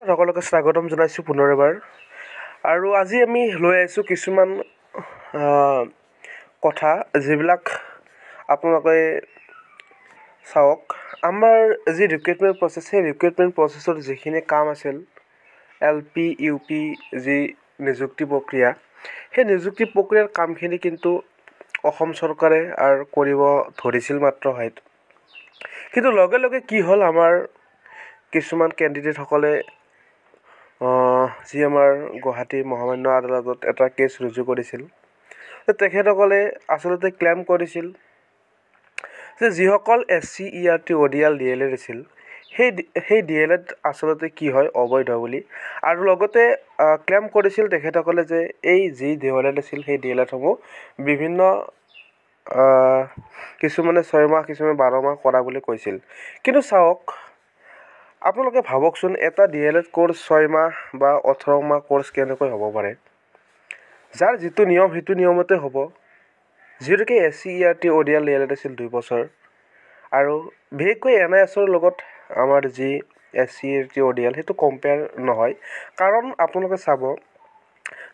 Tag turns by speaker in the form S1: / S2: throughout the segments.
S1: সকলোকে স্বাগতম জনাইছোঁ পুনৰ এবাৰ। আৰু আজি আমি লৈ আহিছোঁ কিছুমান কথা যিবিলাক আপোনালোকে চাওক। আমাৰ যি ৰিক্ৰুইটমেণ্ট প্ৰচেছ, সেই ৰিক্ৰুইটমেণ্ট প্ৰচেছত যিখিনি কাম আছিল, LP UP যি নিযুক্তি প্ৰক্ৰিয়া, সেই নিযুক্তি প্ৰক্ৰিয়াৰ কামখিনি কিন্তু অসম চৰকাৰে আৰু কৰিব ধৰিছিল মাত্ৰ হয়তো। কিন্তু লগে লগে কি হ'ল, আমাৰ কিছুমান কেণ্ডিডেটসকলে যি আমাৰ গুৱাহাটী মহামান্য আদালতত এটা কেছ ৰুজু কৰিছিল। তেখেতসকলে আচলতে ক্লেইম কৰিছিল যে যিসকল SC ERT ODL DLED আছিল, সেই DLED আচলতে কি হয়, অবৈধ বুলি। আৰু লগতে ক্লেইম কৰিছিল তেখেতসকলে যে এই যি DLED আছিল, সেই DLEDসমূহ বিভিন্ন কিছুমানে 6 মাহ, কিছুমানে 12 মাহ কৰা বুলি কৈছিল। কিন্তু চাওক, আপোনালোকে ভাবকচোন, এটা DLED কোৰ্চ 6 মাহ বা 18 মাহ কোৰ্চ কেনেকৈ হ'ব পাৰে? যাৰ যিটো নিয়ম সেইটো নিয়মতে হ'ব। যিহেতুকে SC ERT ODL DLED আছিল 2 বছৰ, আৰু বিশেষকৈ NISৰ লগত আমাৰ যি SC ERT ODL সেইটো কম্পেয়াৰ নহয়। কাৰণ আপোনালোকে চাব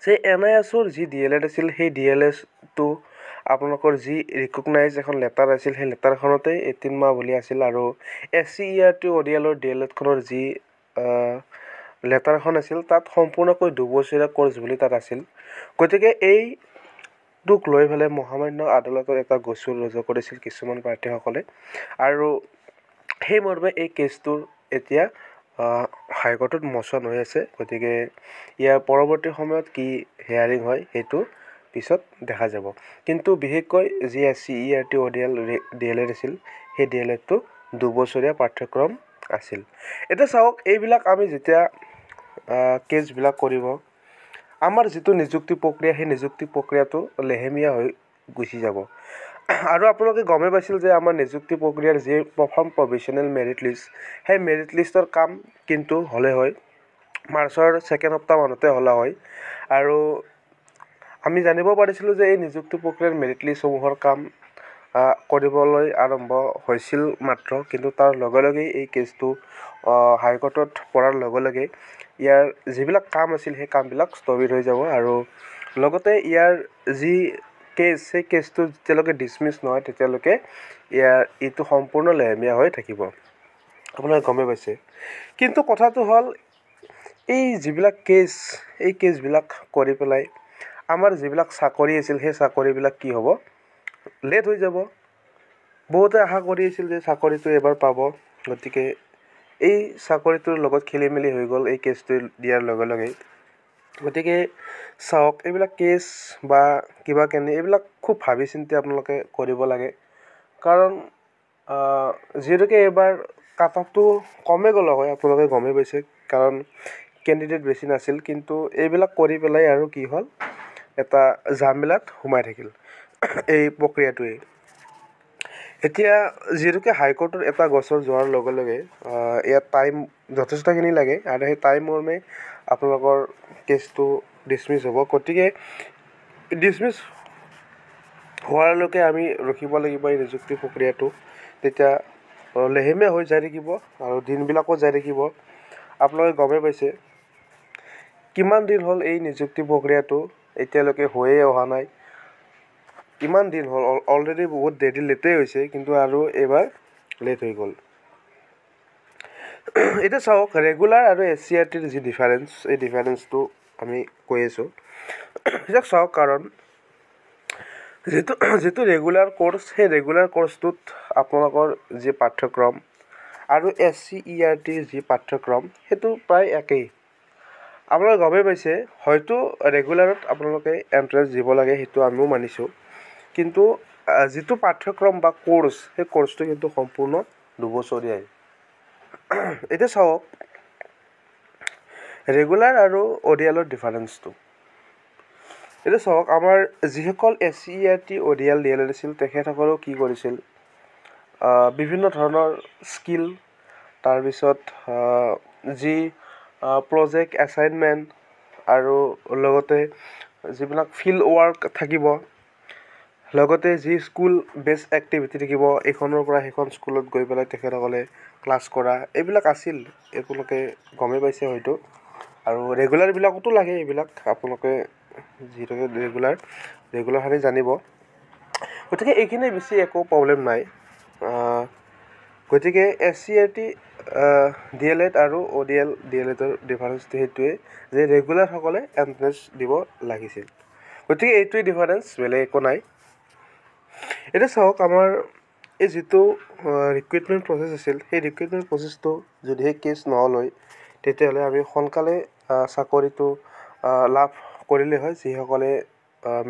S1: যে NISৰ যি DLED আছিল, সেই DLEDটো আপোনালোকৰ যি ৰিকগনাইজ এখন লেটাৰ আছিল, সেই লেটাৰখনতে 18 মাহ বুলি আছিল। আৰু SC ERT ODLৰ DLEDখনৰ যি লেটাৰখন আছিল, তাত সম্পূৰ্ণকৈ 2 বছৰীয়া কোৰ্চ বুলি তাত আছিল। গতিকে এইটোক লৈ পেলাই মহামান্য আদালতত এটা গোচৰ ৰুজু কৰিছিল কিছুমান প্ৰাৰ্থীসকলে, আৰু সেই মৰ্মে এই কেছটোৰ এতিয়া হাইকোৰ্টত মোচন হৈ আছে। গতিকে ইয়াৰ পৰৱৰ্তী সময়ত কি হিয়াৰিং হয় সেইটো পিছত দেখা যাব। কিন্তু বিশেষকৈ যি SC ERT ODL DLED আছিল, সেই DLEDটো 2 বছৰীয়া পাঠ্যক্ৰম আছিল। এতিয়া চাওক, এইবিলাক আমি যেতিয়া কেছবিলাক কৰিব, আমাৰ যিটো নিযুক্তি প্ৰক্ৰিয়া, সেই নিযুক্তি প্ৰক্ৰিয়াটো লেহেমীয়া হৈ গুচি যাব। আৰু আপোনালোকে গমেই পাইছিল যে আমাৰ নিযুক্তি প্ৰক্ৰিয়াৰ যি প্ৰথম প্ৰভিশ্যনেল মেৰিট লিষ্ট, সেই মেৰিট লিষ্টৰ কাম কিন্তু হ'লে হয় মাৰ্চৰ 2nd সপ্তাহমানতে হ'লা হয়। আৰু আমি জানিব পাৰিছিলোঁ যে এই নিযুক্তি প্ৰক্ৰিয়াৰ মেৰিট লিষ্টসমূহৰ কাম কৰিবলৈ আৰম্ভ হৈছিল মাত্ৰ, কিন্তু তাৰ লগে লগেই এই কেছটো হাইকোৰ্টত পৰাৰ লগে লগে ইয়াৰ যিবিলাক কাম আছিল, সেই কামবিলাক স্থগিত হৈ যাব। আৰু লগতে ইয়াৰ যি কেছ, সেই কেছটো যেতিয়ালৈকে ডিছমিছ নহয়, তেতিয়ালৈকে এইটো সম্পূৰ্ণ লেহেমীয়া হৈ থাকিব। আপোনালোকে গমেই পাইছে। কিন্তু কথাটো হ'ল, এই যিবিলাক কেছ, এই কেছবিলাক কৰি পেলাই আমাৰ যিবিলাক চাকৰি আছিল, সেই চাকৰিবিলাক কি হ'ব, লেট হৈ যাব। বহুতে আশা কৰি আছিল যে চাকৰিটো এবাৰ পাব। গতিকে এই চাকৰিটোৰ লগত খেলি মেলি হৈ গ'ল এই কেছটো দিয়াৰ লগে লগেই। গতিকে চাওক, এইবিলাক কেছ বা কিবা কেনে এইবিলাক খুব ভাবি চিন্তি আপোনালোকে কৰিব লাগে। কাৰণ যিহেতুকে এইবাৰ কাট অফটো কমে গ'ল হয়, আপোনালোকে গমেই পাইছে, কাৰণ কেণ্ডিডেট বেছি নাছিল। কিন্তু এইবিলাক কৰি পেলাই আৰু কি হ'ল, এটা জামেলাত সোমাই থাকিল এই প্ৰক্ৰিয়াটোৱে। এতিয়া যিহেতুকে হাইকোৰ্টত এটা গোচৰ যোৱাৰ লগে লগে ইয়াত টাইম যথেষ্টখিনি লাগে, আৰু সেই টাইম মৰ্মে আপোনালোকৰ কেছটো ডিছমিছ হ'ব। গতিকে ডিছমিছ হোৱালৈকে আমি ৰখিব লাগিব এই নিযুক্তি প্ৰক্ৰিয়াটো। তেতিয়া লেহেমীয়া হৈ যাই থাকিব আৰু দিনবিলাকো যাই থাকিব। আপোনালোকে গমেই পাইছে কিমান দিন হ'ল এই নিযুক্তি প্ৰক্ৰিয়াটো এতিয়ালৈকে হৈয়ে অহা নাই। কিমান দিন হ'ল, অলৰেডি বহুত দেৰি লেটেই হৈছে, কিন্তু আৰু এইবাৰ লেট হৈ গ'ল। এতিয়া চাওক, ৰেগুলাৰ আৰু SC ERTৰ যি ডিফাৰেঞ্চ, এই ডিফাৰেঞ্চটো আমি কৈ আছোঁ। এতিয়া চাওক, কাৰণ যিটো ৰেগুলাৰ কোৰ্চ, সেই ৰেগুলাৰ কোৰ্চটোত আপোনালোকৰ যি পাঠ্যক্ৰম আৰু SC ERTৰ যি পাঠ্যক্ৰম, সেইটো প্ৰায় একেই। আপোনালোকে গমেই পাইছে, হয়তো ৰেগুলাৰত আপোনালোকে এণ্ট্ৰেঞ্চ দিব লাগে, সেইটো আমিও মানিছোঁ। কিন্তু যিটো পাঠ্যক্ৰম বা কোৰ্চ, সেই কোৰ্চটো কিন্তু সম্পূৰ্ণ 2 বছৰীয়াই। এতিয়া চাওক, ৰেগুলাৰ আৰু ODLৰ ডিফাৰেঞ্চটো। এতিয়া চাওক, আমাৰ যিসকল SC ERT ODL DLED আছিল, তেখেতসকলেও কি কৰিছিল, বিভিন্ন ধৰণৰ স্কিল, তাৰপিছত যি প্ৰজেক্ট এছাইনমেণ্ট, আৰু লগতে যিবিলাক ফিল্ড ৱৰ্ক থাকিব, লগতে যি স্কুল বেষ্ট এক্টিভিটি থাকিব, এইখনৰ পৰা সেইখন স্কুলত গৈ পেলাই তেখেতসকলে ক্লাছ কৰা এইবিলাক আছিল, আপোনালোকে গমেই পাইছে হয়তো। আৰু ৰেগুলাৰবিলাকতো লাগে এইবিলাক, আপোনালোকে যিহেতুকে ৰেগুলাৰখিনি জানিব। গতিকে এইখিনি বেছি একো প্ৰব্লেম নাই। গতিকে SCERT DLED আৰু ODL DLEDৰ ডিফাৰেঞ্চটো সেইটোৱে যে ৰেগুলাৰসকলে এণ্ট্ৰেঞ্চ দিব লাগিছিল। গতিকে এইটোৱে ডিফাৰেঞ্চ, বেলেগ একো নাই। এতিয়া চাওক, আমাৰ এই যিটো ৰিক্ৰুইটমেণ্ট প্ৰচেছ আছিল, সেই ৰিক্ৰুইটমেণ্ট প্ৰচেছটো যদিহে কেছ নহ'ল হয়, তেতিয়াহ'লে আমি সোনকালে চাকৰিটো লাভ কৰিলে হয়, যিসকলে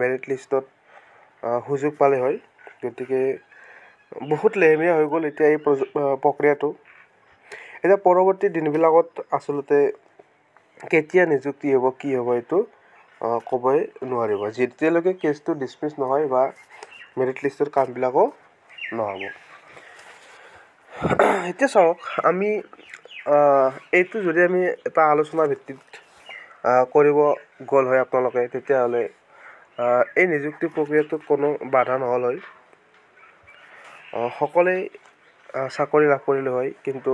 S1: মেৰিট লিষ্টত সুযোগ পালে হয়। গতিকে বহুত লেহেমীয়া হৈ গ'ল এতিয়া এই প্ৰক্ৰিয়াটো। এতিয়া পৰৱৰ্তী দিনবিলাকত আচলতে কেতিয়া নিযুক্তি হ'ব, কি হ'ব, এইটো ক'বই নোৱাৰিব, যেতিয়ালৈকে কেছটো ডিছমিছ নহয় বা মেৰিট লিষ্টৰ কামবিলাকো নহ'ব। এতিয়া চাওক, আমি এইটো যদি আমি এটা আলোচনা ভিত্তিত কৰিব গ'ল হয় আপোনালোকে, তেতিয়াহ'লে এই নিযুক্তি প্ৰক্ৰিয়াটোত কোনো বাধা নহ'ল হয়, সকলোৱেই চাকৰি লাভ কৰিলে হয়। কিন্তু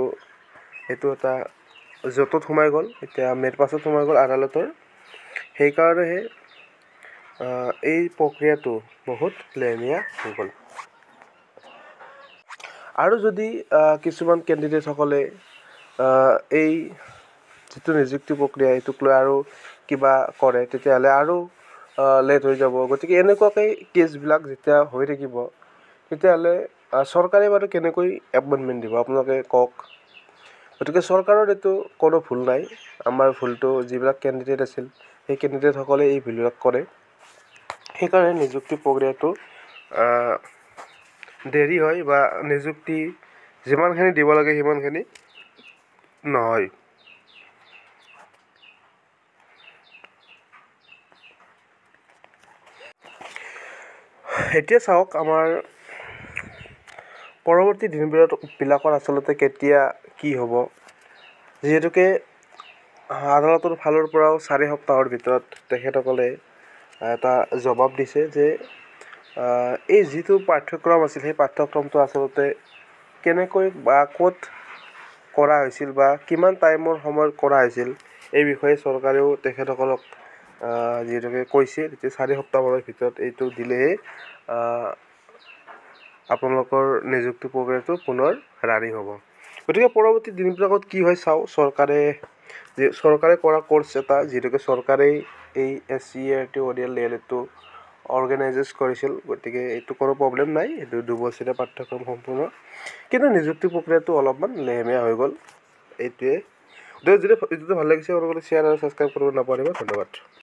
S1: এইটো এটা জটত সোমাই গ'ল, এতিয়া মেৰপাচত সোমাই গ'ল আদালতৰ। সেইকাৰণেহে এই প্ৰক্ৰিয়াটো বহুত লেহেমীয়া হৈ গ'ল। আৰু যদি কিছুমান কেণ্ডিডেটসকলে এই যিটো নিযুক্তি প্ৰক্ৰিয়া এইটোক লৈ আৰু কিবা কৰে, তেতিয়াহ'লে আৰু লেট হৈ যাব। গতিকে এনেকুৱাকৈ কেছবিলাক যেতিয়া হৈ থাকিব, তেতিয়াহ'লে চৰকাৰে বাৰু কেনেকৈ এপইণ্টমেণ্ট দিব, আপোনালোকে কওক। গতিকে চৰকাৰৰ এইটো কোনো ভুল নাই, আমাৰ ভুলটো যিবিলাক কেণ্ডিডেট আছিল সেই কেণ্ডিডেটসকলে এই ভুলবিলাক কৰে। সেইকাৰণে নিযুক্তি প্ৰক্ৰিয়াটো দেৰি হয় বা নিযুক্তি যিমানখিনি দিব লাগে সিমানখিনি নহয়। এতিয়া চাওক, আমাৰ পৰৱৰ্তী দিনবিলাকত আচলতে কেতিয়া কি হ'ব, যিহেতুকে আদালতৰ ফালৰ পৰাও 4 সপ্তাহৰ ভিতৰত তেখেতসকলে এটা জবাব দিছে যে এই যিটো পাঠ্যক্ৰম আছিল, সেই পাঠ্যক্ৰমটো আচলতে কেনেকৈ বা ক'ত কৰা হৈছিল বা কিমান টাইমৰ সময়ত কৰা হৈছিল, এই বিষয়ে চৰকাৰেও তেখেতসকলক যিহেতুকে কৈছে, তেতিয়া 4 সপ্তাহমানৰ ভিতৰত এইটো দিলেহে আপোনালোকৰ নিযুক্তি প্ৰক্ৰিয়াটো পুনৰ ৰানিং হ'ব। গতিকে পৰৱৰ্তী দিনবিলাকত কি হয় চাওঁ। চৰকাৰে কৰা কৰ্চ এটা, যিহেতুকে চৰকাৰেই এই SCERT ODL DLEDটো অৰ্গেনাইজেছ কৰিছিল, গতিকে এইটো কোনো প্ৰব্লেম নাই, এইটো 2 বছৰীয়া পাঠ্যক্ৰম সম্পূৰ্ণ। কিন্তু নিযুক্তি প্ৰক্ৰিয়াটো অলপমান লেহেমীয়া হৈ গ'ল, এইটোৱে। যদি ভিডিঅ'টো ভাল লাগিছে, আপোনালোকে শ্বেয়াৰ আৰু ছাবস্ক্ৰাইব কৰিব নাপাহৰিব। ধন্যবাদ।